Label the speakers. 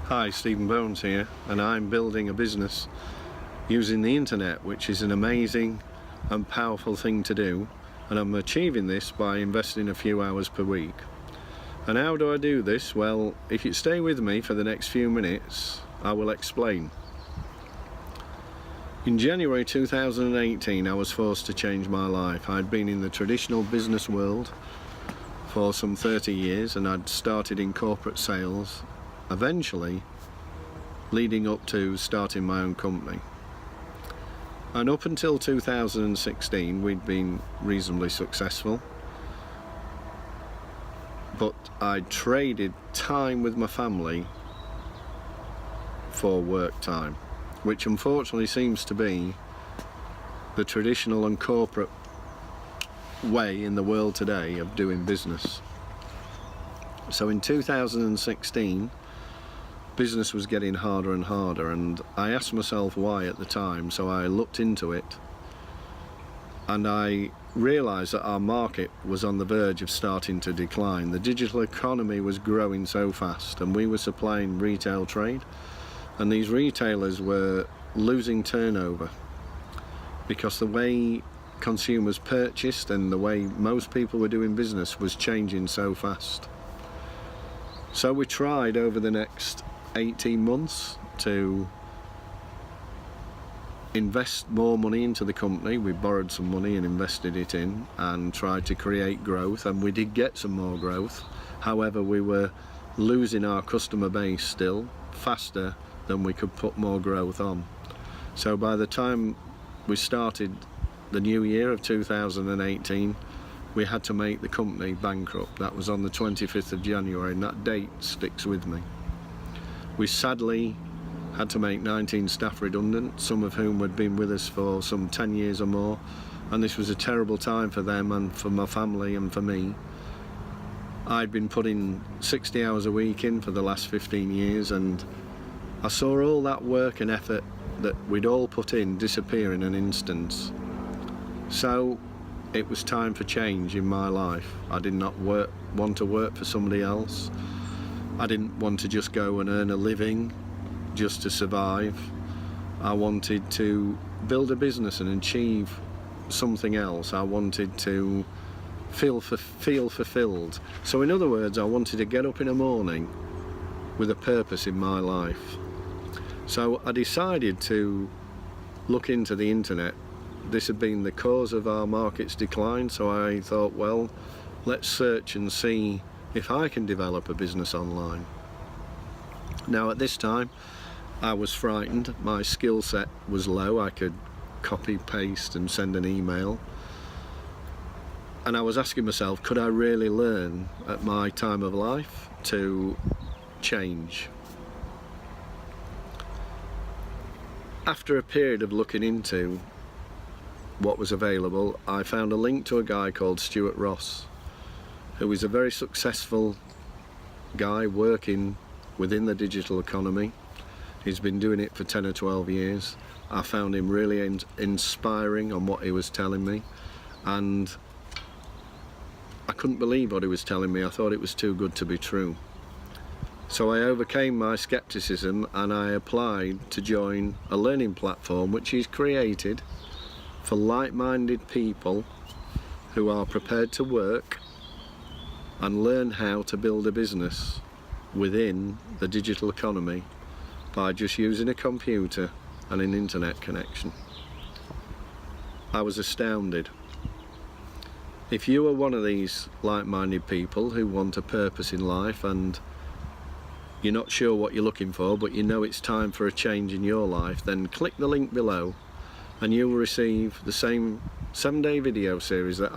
Speaker 1: Hi, Stephen Bones here, and I'm building a business using the internet, which is an amazing and powerful thing to do, and I'm achieving this by investing a few hours per week. And how do I do this? Well, if you stay with me for the next few minutes, I will explain. In January 2018, I was forced to change my life. I'd been in the traditional business world for some 30 years, and I'd started in corporate sales, eventually leading up to starting my own company. And up until 2016 we'd been reasonably successful, but I traded time with my family for work time, which unfortunately seems to be the traditional and corporate way in the world today of doing business. So in 2016 business was getting harder and harder, and I asked myself why at the time. So I looked into it, and I realized that our market was on the verge of starting to decline. The digital economy was growing so fast, and we were supplying retail trade, and these retailers were losing turnover because the way consumers purchased and the way most people were doing business was changing so fast. So we tried over the next 18 months to invest more money into the company. We borrowed some money and invested it in and tried to create growth, and we did get some more growth. However, we were losing our customer base still faster than we could put more growth on. So by the time we started the new year of 2018, we had to make the company bankrupt. That was on the 25th of January, and that date sticks with me. We sadly had to make 19 staff redundant, some of whom had been with us for some 10 years or more, and this was a terrible time for them and for my family and for me. I'd been putting 60 hours a week in for the last 15 years, and I saw all that work and effort that we'd all put in disappear in an instant. So it was time for change in my life. I did not want to work for somebody else. I didn't want to just go and earn a living just to survive. I wanted to build a business and achieve something else. I wanted to feel fulfilled. So in other words, I wanted to get up in the morning with a purpose in my life. So I decided to look into the internet. This had been the cause of our market's decline, so I thought, well, let's search and see if I can develop a business online. Now at this time I was frightened. My skill set was low. I could copy, paste and send an email, and I was asking myself, could I really learn at my time of life to change? After a period of looking into what was available, I found a link to a guy called Stuart Ross, who is a very successful guy working within the digital economy. He's been doing it for 10 or 12 years. I found him really inspiring on what he was telling me, and I couldn't believe what he was telling me. I thought it was too good to be true. So I overcame my skepticism and I applied to join a learning platform which he's created for like-minded people who are prepared to work and learn how to build a business within the digital economy by just using a computer and an internet connection. I was astounded. If you are one of these like-minded people who want a purpose in life and you're not sure what you're looking for, but you know it's time for a change in your life, then click the link below and you will receive the same 7-day video series that